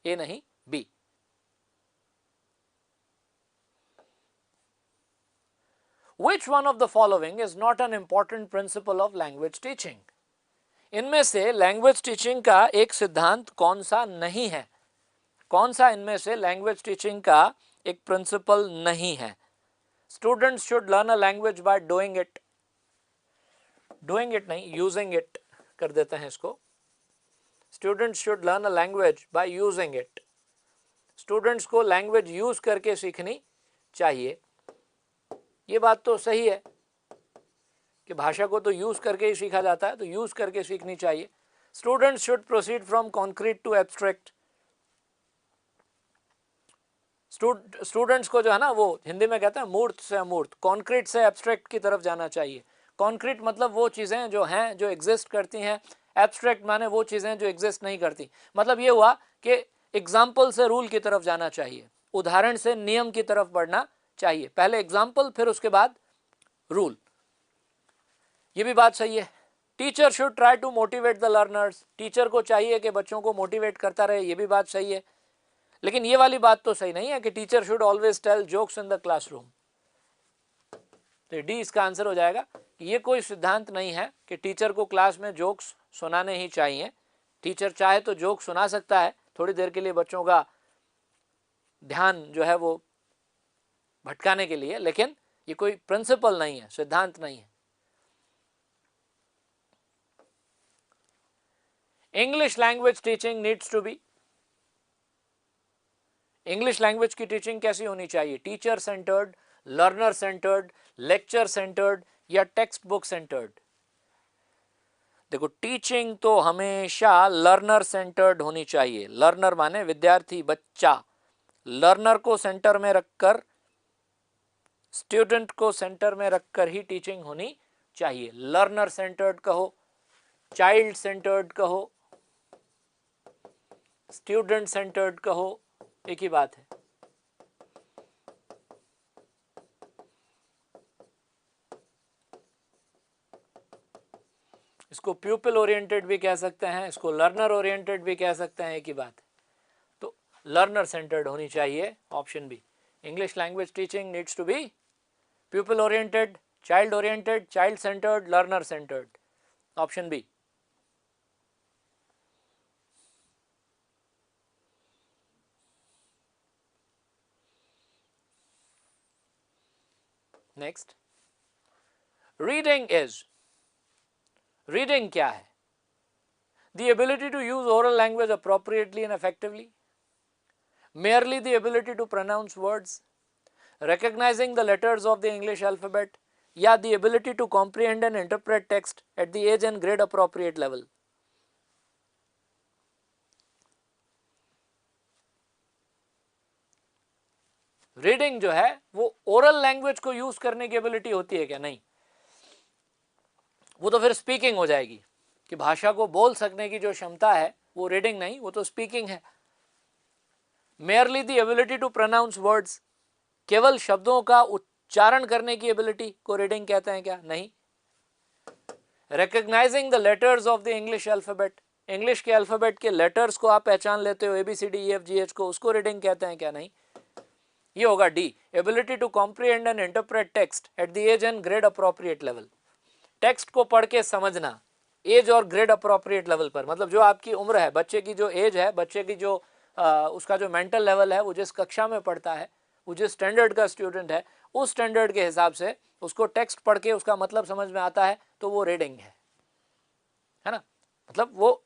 A नहीं, B. Which one of the following is not an important principle of language teaching? इनमें से लैंग्वेज टीचिंग का एक सिद्धांत कौन सा नहीं है? कौन सा इनमें से लैंग्वेज टीचिंग का एक प्रिंसिपल नहीं है? Students should learn a language by doing it. Doing it नहीं, यूजिंग इट कर देते हैं इसको। Students should learn a language by using it. Students को लैंग्वेज यूज करके सीखनी चाहिए। ये बात तो सही है कि भाषा को तो यूज करके ही सीखा जाता है, तो यूज करके सीखनी चाहिए। Students should proceed from concrete to abstract. Students को जो है ना वो हिंदी में कहते हैं मूर्त से अमूर्त, कॉन्क्रीट से एब्स्ट्रैक्ट की तरफ जाना चाहिए। कॉन्क्रीट मतलब वो चीज़ें जो हैं, जो एग्जिस्ट करती हैं। एब्स्ट्रैक्ट माने वो चीज़ें जो एग्जिस्ट नहीं करती। मतलब ये हुआ कि एग्जाम्पल से रूल की तरफ जाना चाहिए, उदाहरण से नियम की तरफ बढ़ना चाहिए। पहले एग्जाम्पल, फिर उसके बाद रूल। ये भी बात सही है। Teacher should try to motivate the learners. Teacher को चाहिए कि बच्चों को मोटिवेट करता रहे, ये भी बात सही है। लेकिन ये वाली बात तो सही नहीं है कि teacher should always tell jokes in the classroom. तो डी इसका आंसर हो जाएगा कि ये कोई सिद्धांत नहीं है कि टीचर को क्लास में जोक्स सुनाने ही चाहिए। टीचर चाहे तो जोक सुना सकता है थोड़ी देर के लिए बच्चों का ध्यान जो है वो भटकाने के लिए, लेकिन ये कोई प्रिंसिपल नहीं है, सिद्धांत नहीं है। English language teaching needs to be. English language की टीचिंग कैसी होनी चाहिए? Teacher centred, learner centred, lecture centred या टेक्स्ट बुक सेंटर्ड? देखो, टीचिंग तो हमेशा लर्नर सेंटर्ड होनी चाहिए। लर्नर माने विद्यार्थी, बच्चा। लर्नर को सेंटर में रखकर, स्टूडेंट को सेंटर में रखकर ही टीचिंग होनी चाहिए। लर्नर सेंटर्ड कहो, चाइल्ड सेंटर्ड कहो, स्टूडेंट सेंटर्ड कहो, एक ही बात है। इसको प्यूपिल ओरिएंटेड भी कह सकते हैं, इसको लर्नर ओरिएंटेड भी कह सकते हैं, एक ही बात है। तो लर्नर सेंटर्ड होनी चाहिए, option B. English language teaching needs to be pupil oriented, child centred, learner centred, option B. Next, reading is, reading क्या है? The ability to use oral language appropriately and effectively, merely the ability to pronounce words, recognizing the letters of the English alphabet, या the ability to comprehend and interpret text at the age and grade appropriate level? Reading जो है वो oral language को use करने की ability होती है क्या? नहीं, वो तो फिर स्पीकिंग हो जाएगी, कि भाषा को बोल सकने की जो क्षमता है वो रीडिंग नहीं, वो तो स्पीकिंग है। Merely the ability to pronounce words, केवल शब्दों का उच्चारण करने की एबिलिटी को रीडिंग कहते हैं क्या? नहीं। Recognising the letters of the English alphabet, English के अल्फाबेट के लेटर्स को आप पहचान लेते हो, ABCDEFGH को, उसको रीडिंग कहते हैं क्या? नहीं। ये होगा D, ability to comprehend and interpret text at the age and grade appropriate level. Text को पढ़ के समझना एज और ग्रेड अप्रोप्रिएट लेवल पर, मतलब जो आपकी उम्र है, बच्चे की जो एज है, बच्चे की जो उसका जो मेंटल लेवल है, वो जिस कक्षा में पढ़ता है, वो जिस स्टैंडर्ड का स्टूडेंट है, उस स्टैंडर्ड के हिसाब से उसको टेक्स्ट पढ़ के उसका मतलब समझ में आता है, तो वो रीडिंग है ना। मतलब वो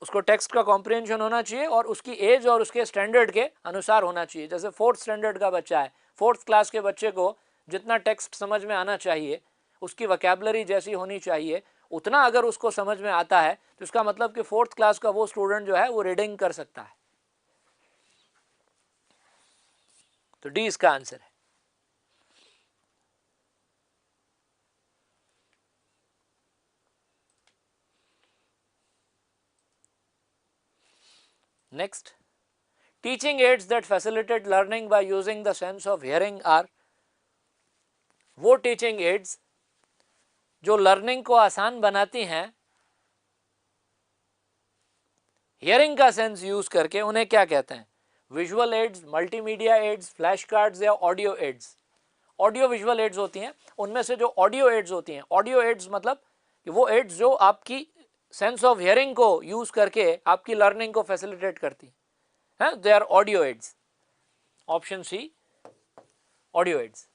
उसको टेक्स्ट का कॉम्प्रिहेंशन होना चाहिए और उसकी एज और उसके स्टैंडर्ड के अनुसार होना चाहिए। जैसे 4th स्टैंडर्ड का बच्चा है, 4th क्लास के बच्चे को जितना टेक्स्ट समझ में आना चाहिए, उसकी वोकैबुलरी जैसी होनी चाहिए, उतना अगर उसको समझ में आता है, तो इसका मतलब कि 4th क्लास का वो स्टूडेंट जो है वो रीडिंग कर सकता है। तो डी इसका आंसर है। Next, teaching aids that facilitate learning by using the sense of hearing are, वो टीचिंग एड्स जो लर्निंग को आसान बनाती हैं हियरिंग का सेंस यूज करके, उन्हें क्या कहते हैं? Visual aids, multimedia aids, flash cards या audio aids? Audio visual aids होती हैं, उनमें से जो ऑडियो एड्स होती हैं, ऑडियो एड्स मतलब कि वो एड्स जो आपकी सेंस ऑफ हियरिंग को यूज करके आपकी लर्निंग को फैसिलिटेट करती हैं, they are audio aids, option C, audio aids.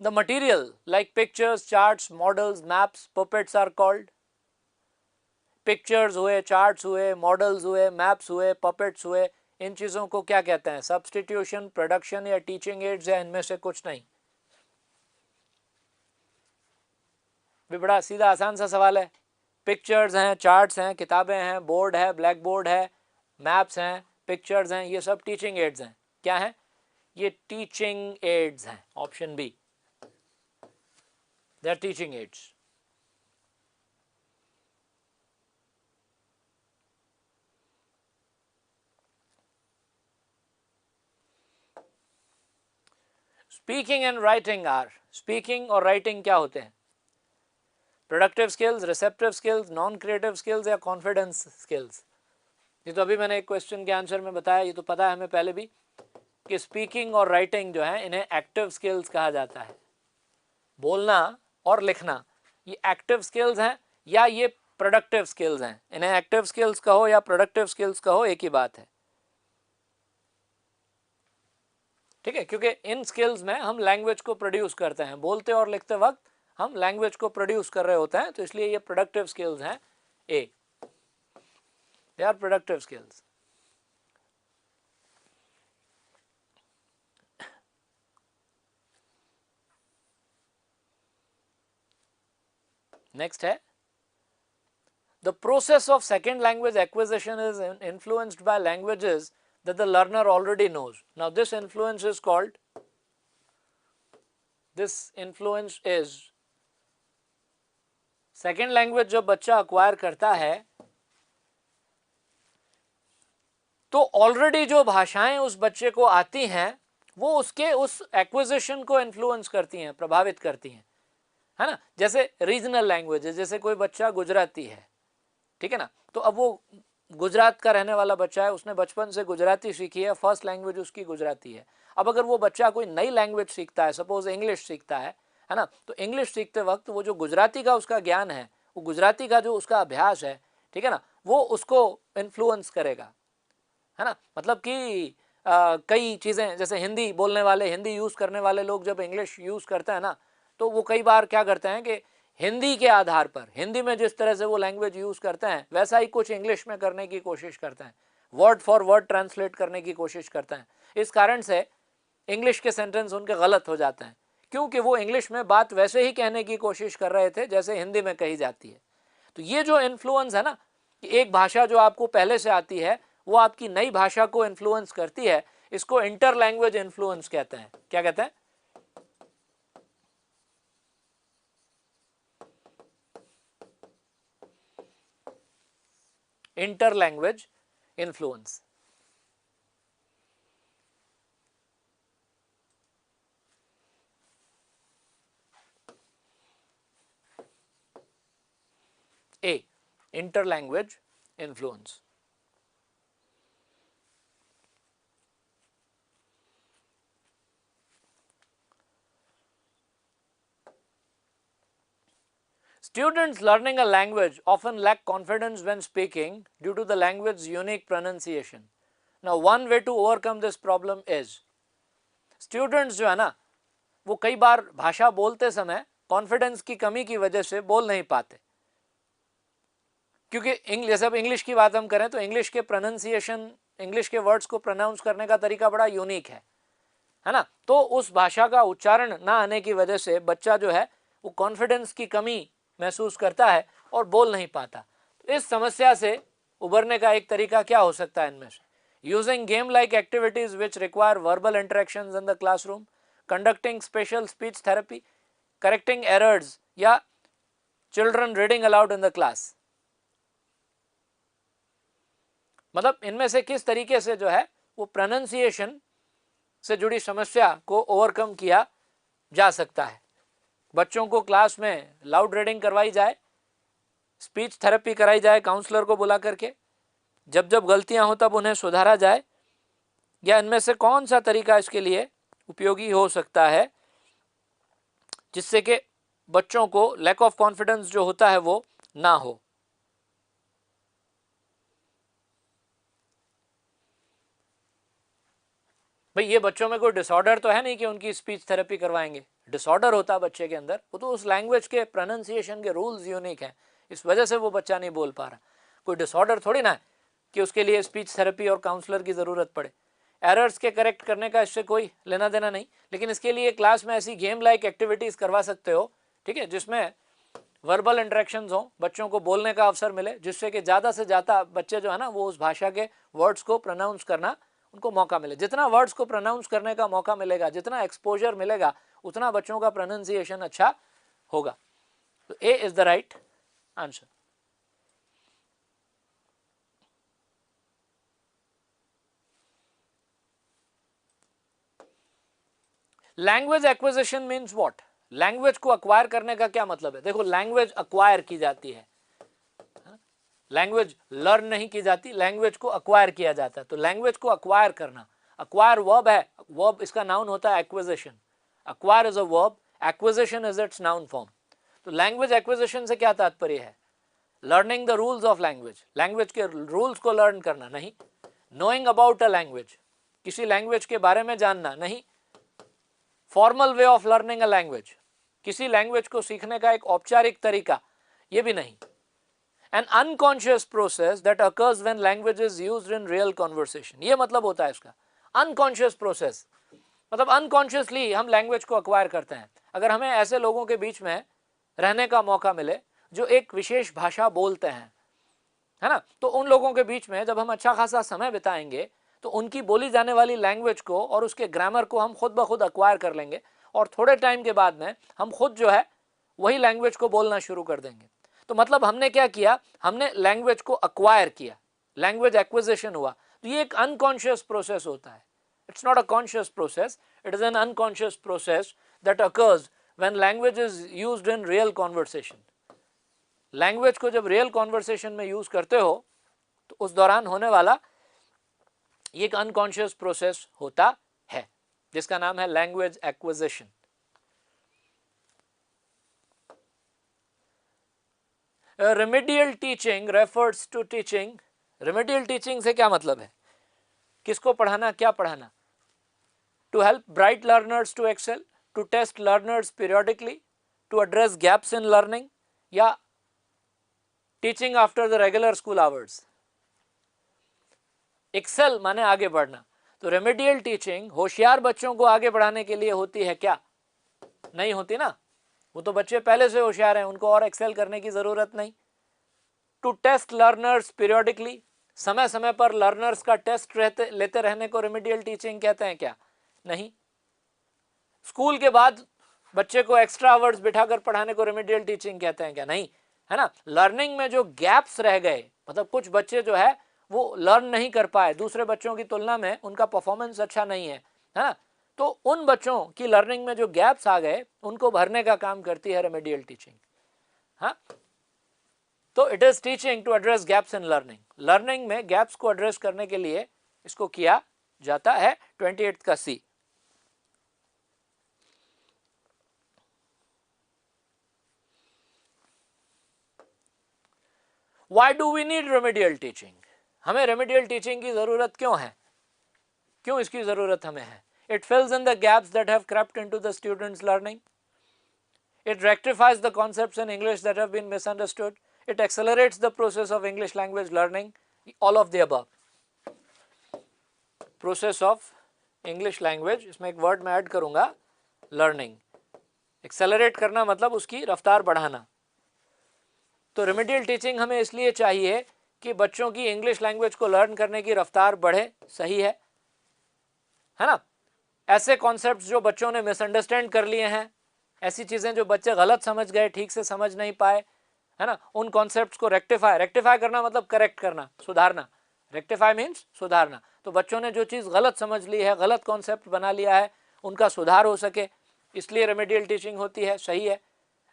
The material like pictures, charts, models, maps, puppets are called? Pictures हुए, चार्ट्स हुए, मॉडल्स हुए, मैप्स हुए, पपेट्स हुए, इन चीज़ों को क्या कहते हैं? सब्सटीट्यूशन, प्रोडक्शन या टीचिंग एड्स, या इनमें से कुछ नहीं? भी बड़ा सीधा आसान सा सवाल है। पिक्चर्स हैं, चार्ट्स हैं, किताबें हैं, बोर्ड है, ब्लैक बोर्ड है, मैप्स हैं, पिक्चर्स हैं, ये सब टीचिंग एड्स हैं। क्या है? ये टीचिंग एड्स हैं, option B, they are teaching aids. Speaking and writing are, speaking और राइटिंग क्या होते हैं? Productive skills, receptive skills, non creative skills या कॉन्फिडेंस स्किल्स? ये तो अभी मैंने एक क्वेश्चन के आंसर में बताया, ये तो पता है हमें पहले भी कि स्पीकिंग और राइटिंग जो है इन्हें एक्टिव स्किल्स कहा जाता है। बोलना और लिखना ये एक्टिव स्किल्स हैं या ये प्रोडक्टिव स्किल्स हैं? इन्हें एक्टिव स्किल्स कहो या प्रोडक्टिव स्किल्स कहो, एक ही बात है, ठीक है, क्योंकि इन स्किल्स में हम लैंग्वेज को प्रोड्यूस करते हैं। बोलते और लिखते वक्त हम लैंग्वेज को प्रोड्यूस कर रहे होते हैं, तो इसलिए ये प्रोडक्टिव स्किल्स हैं A, they are productive skills. Next है the process of second language acquisition is influenced by languages that the learner already knows. Now this influence is second language जब बच्चा acquire करता है तो ऑलरेडी जो भाषाएं उस बच्चे को आती हैं वो उसके उस एक्विजिशन को इन्फ्लुएंस करती हैं, प्रभावित करती हैं, है ना। जैसे रीजनल लैंग्वेज, जैसे कोई बच्चा गुजराती है, ठीक है ना, तो अब वो गुजरात का रहने वाला बच्चा है, उसने बचपन से गुजराती सीखी है, फर्स्ट लैंग्वेज उसकी गुजराती है। अब अगर वो बच्चा कोई नई लैंग्वेज सीखता है, सपोज इंग्लिश सीखता है ना, तो इंग्लिश सीखते वक्त वो जो गुजराती का उसका ज्ञान है, वो गुजराती का जो उसका अभ्यास है, ठीक है ना, वो उसको इन्फ्लुएंस करेगा, है ना। मतलब कि कई चीज़ें, जैसे हिंदी बोलने वाले, हिंदी यूज़ करने वाले लोग जब इंग्लिश यूज़ करते हैं ना, तो वो कई बार क्या करते हैं कि हिंदी के आधार पर, हिंदी में जिस तरह से वो लैंग्वेज यूज़ करते हैं वैसा ही कुछ इंग्लिश में करने की कोशिश करते हैं, वर्ड फॉर वर्ड ट्रांसलेट करने की कोशिश करते हैं। इस कारण से इंग्लिश के सेंटेंस उनके गलत हो जाते हैं, क्योंकि वो इंग्लिश में बात वैसे ही कहने की कोशिश कर रहे थे जैसे हिंदी में कही जाती है। तो ये जो इन्फ्लुएंस है ना, कि एक भाषा जो आपको पहले से आती है वो आपकी नई भाषा को इन्फ्लुएंस करती है, इसको इंटर लैंग्वेज इन्फ्लुएंस कहते हैं। क्या कहते हैं? Inter language influence. A, interlanguage influence. Students learning a language often lack confidence when speaking due to the language's unique pronunciation. Now, one way to overcome this problem is, students जो है ना, वो कई बार भाषा बोलते समय कॉन्फिडेंस की कमी की वजह से बोल नहीं पाते, क्योंकि इंग्लिश, अब इंग्लिश की बात हम करें तो इंग्लिश के प्रोनाउंसिएशन, इंग्लिश के वर्ड्स को प्रोनाउंस करने का तरीका बड़ा यूनिक है ना। तो उस भाषा का उच्चारण ना आने की वजह से बच्चा जो है वो कॉन्फिडेंस की कमी महसूस करता है और बोल नहीं पाता। तो इस समस्या से उबरने का एक तरीका क्या हो सकता है इनमें से? Using game like activities which require verbal interactions in the classroom, conducting special speech therapy, correcting errors, या children reading aloud in the class. मतलब इनमें से किस तरीके से जो है वो प्रोनाउंसिएशन से जुड़ी समस्या को ओवरकम किया जा सकता है। बच्चों को क्लास में लाउड रीडिंग करवाई जाए, स्पीच थेरेपी कराई जाए काउंसलर को बुला करके, जब जब गलतियां हो तब उन्हें सुधारा जाए, या इनमें से कौन सा तरीका इसके लिए उपयोगी हो सकता है जिससे कि बच्चों को लैक ऑफ कॉन्फिडेंस जो होता है वो ना हो? भाई ये बच्चों में कोई डिसऑर्डर तो है नहीं कि उनकी स्पीच थेरेपी करवाएंगे। डिसऑर्डर होता है बच्चे के अंदर, वो तो उस लैंग्वेज के प्रोनाउंसिएशन के रूल्स यूनिक हैं, इस वजह से वो बच्चा नहीं बोल पा रहा। कोई डिसऑर्डर थोड़ी ना है कि उसके लिए स्पीच थेरेपी और काउंसलर की ज़रूरत पड़े। एरर्स के करेक्ट करने का इससे कोई लेना देना नहीं, लेकिन इसके लिए क्लास में ऐसी गेम लाइक एक्टिविटीज़ करवा सकते हो, ठीक है, जिसमें वर्बल इंटरेक्शंस हो, बच्चों को बोलने का अवसर मिले, जिससे कि ज़्यादा से ज़्यादा बच्चे जो है ना वो उस भाषा के वर्ड्स को प्रोनाउंस करना उनको मौका मिले। जितना वर्ड्स को प्रोनाउंस करने का मौका मिलेगा, जितना एक्सपोजर मिलेगा, उतना बच्चों का प्रोनाउंसिएशन अच्छा होगा। तो A is the right answer. Language acquisition means what? Language को अक्वायर करने का क्या मतलब है? देखो, लैंग्वेज अक्वायर की जाती है, लैंग्वेज लर्न नहीं की जाती, लैंग्वेज को अक्वायर किया जाता है। तो लैंग्वेज को अक्वायर करना, अक्वायर वर्ब है, वर्ब इसका नाउन होता है acquisition. Acquire is a verb, acquisition is it's noun form. तो लैंग्वेज एक्विजिशन से क्या तात्पर्य है? Learning the rules of language, language के रूल्स को लर्न करना नहीं। नोइंग अबाउट अ लैंग्वेज, किसी लैंग्वेज के बारे में जानना नहीं। Formal way of learning a language, किसी लैंग्वेज को सीखने का एक औपचारिक तरीका, ये भी नहीं। An unconscious process that occurs when language is used in real conversation, ये मतलब होता है इसका। अनकॉन्शियस प्रोसेस मतलब अनकॉन्शियसली हम लैंग्वेज को अक्वायर करते हैं। अगर हमें ऐसे लोगों के बीच में रहने का मौका मिले जो एक विशेष भाषा बोलते हैं, है ना, तो उन लोगों के बीच में जब हम अच्छा खासा समय बिताएंगे तो उनकी बोली जाने वाली लैंग्वेज को और उसके ग्रामर को हम खुद ब खुद अक्वायर कर लेंगे, और थोड़े टाइम के बाद में हम खुद जो है वही लैंग्वेज को बोलना शुरू कर देंगे। तो मतलब हमने क्या किया, हमने लैंग्वेज को अक्वायर किया, लैंग्वेज एक्विजिशन हुआ। तो ये एक अनकॉन्शियस प्रोसेस होता है। It's not a conscious process, it is an unconscious process that occurs when language is used in real conversation. Language को जब रियल कॉन्वर्सेशन में यूज करते हो तो उस दौरान होने वाला ये एक अनकॉन्शियस प्रोसेस होता है जिसका नाम है language acquisition. Remedial teaching refers to teaching, remedial teaching से क्या मतलब है, किसको पढ़ाना, क्या पढ़ाना? To help bright learners to excel, to test learners periodically, to address gaps in learning, या teaching after the regular school hours. Excel माने आगे बढ़ना, तो रेमेडियल टीचिंग होशियार बच्चों को आगे बढ़ाने के लिए होती है क्या? नहीं होती ना, वो तो बच्चे पहले से होशियार हैं, उनको और एक्सेल करने की जरूरत नहीं। टू टेस्ट लर्नर्स पीरियडिकली, समय समय पर लर्नर्स का टेस्ट लेते रहने को रेमेडियल टीचिंग कहते हैं क्या? नहीं। स्कूल के बाद बच्चे को एक्स्ट्रा आवर्स बिठाकर पढ़ाने को रेमेडियल टीचिंग कहते हैं क्या? नहीं, है ना। लर्निंग में जो गैप्स रह गए, मतलब कुछ बच्चे जो है वो लर्न नहीं कर पाए, दूसरे बच्चों की तुलना में उनका परफॉर्मेंस अच्छा नहीं है ना, तो उन बच्चों की लर्निंग में जो गैप्स आ गए उनको भरने का काम करती है रेमेडियल टीचिंग। हाँ, तो it is teaching to address gaps in learning. Learning में गैप्स को एड्रेस करने के लिए इसको किया जाता है। 28 का C. Why do we need remedial teaching? हमें रेमेडियल टीचिंग की जरूरत क्यों है, क्यों इसकी जरूरत हमें है? It fills in the gaps that have crept into the students' learning. It rectifies the concepts in English that have been misunderstood. It accelerates the process of English language learning. All of the above. Process of English language, इसमें एक word मैं add करूंगा, learning. Accelerate करना मतलब उसकी रफ्तार बढ़ाना। तो रेमेडियल टीचिंग हमें इसलिए चाहिए कि बच्चों की इंग्लिश लैंग्वेज को लर्न करने की रफ्तार बढ़े, सही है ना। ऐसे कॉन्सेप्ट्स जो बच्चों ने मिसअंडरस्टैंड कर लिए हैं, ऐसी चीज़ें जो बच्चे गलत समझ गए, ठीक से समझ नहीं पाए, है ना, उन कॉन्सेप्ट्स को रेक्टिफाई करना मतलब करेक्ट करना, सुधारना। रेक्टिफाई मीन्स सुधारना। तो बच्चों ने जो चीज़ गलत समझ ली है, गलत कॉन्सेप्ट बना लिया है, उनका सुधार हो सके, इसलिए रेमेडियल टीचिंग होती है, सही है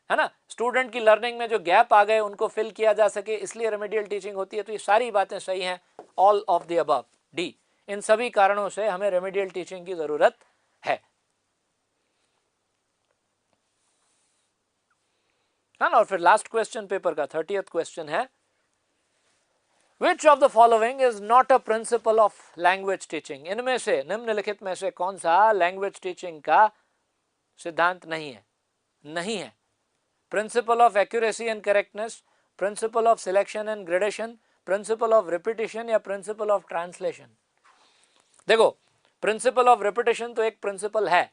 ना। स्टूडेंट की लर्निंग में जो गैप आ गए उनको फिल किया जा सके, इसलिए रेमेडियल टीचिंग होती है। तो ये सारी बातें सही हैं, all of the above, D. इन सभी कारणों से हमें रेमेडियल टीचिंग की जरूरत है ना। और फिर लास्ट क्वेश्चन पेपर का 30th क्वेश्चन है, which of the following is not a principle of language teaching? इनमें से, निम्नलिखित में से कौन सा लैंग्वेज टीचिंग का सिद्धांत नहीं है? नहीं है। Principle of accuracy and correctness, principle of selection and gradation, principle of repetition, या प्रिंसिपल ऑफ ट्रांसलेशन? देखो, प्रिंसिपल ऑफ रिपीटिशन तो एक प्रिंसिपल है।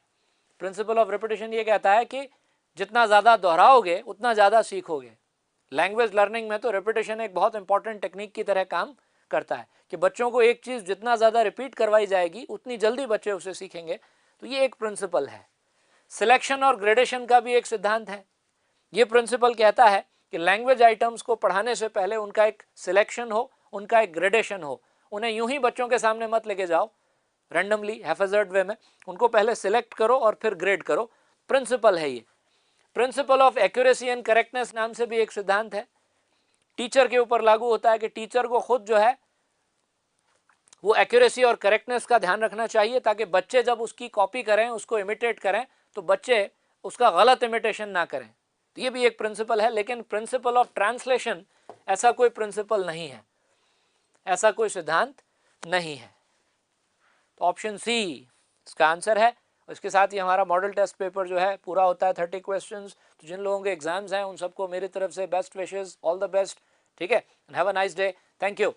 प्रिंसिपल ऑफ रिपीटिशन ये कहता है कि जितना ज़्यादा दोहराओगे उतना ज़्यादा सीखोगे। लैंग्वेज लर्निंग में तो रिपीटिशन एक बहुत इंपॉर्टेंट टेक्निक की तरह काम करता है कि बच्चों को एक चीज़ जितना ज़्यादा रिपीट करवाई जाएगी उतनी जल्दी बच्चे उसे सीखेंगे। तो ये एक प्रिंसिपल है। सिलेक्शन और ग्रेडेशन का भी एक सिद्धांत है। ये प्रिंसिपल कहता है कि लैंग्वेज आइटम्स को पढ़ाने से पहले उनका एक सिलेक्शन हो, उनका एक ग्रेडेशन हो। उन्हें यूं ही बच्चों के सामने मत लेके जाओ रैंडमली, हैफेजर्ड वे में। उनको पहले सिलेक्ट करो और फिर ग्रेड करो। प्रिंसिपल है ये। Principle of accuracy and correctness नाम से भी एक सिद्धांत है। टीचर के ऊपर लागू होता है कि टीचर को खुद जो है वो एक्यूरेसी और करेक्टनेस का ध्यान रखना चाहिए, ताकि बच्चे जब उसकी कॉपी करें, उसको इमिटेट करें, तो बच्चे उसका गलत इमिटेशन ना करें। तो ये भी एक प्रिंसिपल है। लेकिन प्रिंसिपल ऑफ ट्रांसलेशन ऐसा कोई प्रिंसिपल नहीं है, ऐसा कोई सिद्धांत नहीं है। तो ऑप्शन सी इसका आंसर है। इसके साथ ही हमारा मॉडल टेस्ट पेपर जो है पूरा होता है 30 क्वेश्चंस। तो जिन लोगों के एग्जाम्स हैं उन सबको मेरी तरफ से best wishes, all the best, ठीक है, and have a nice day, thank you.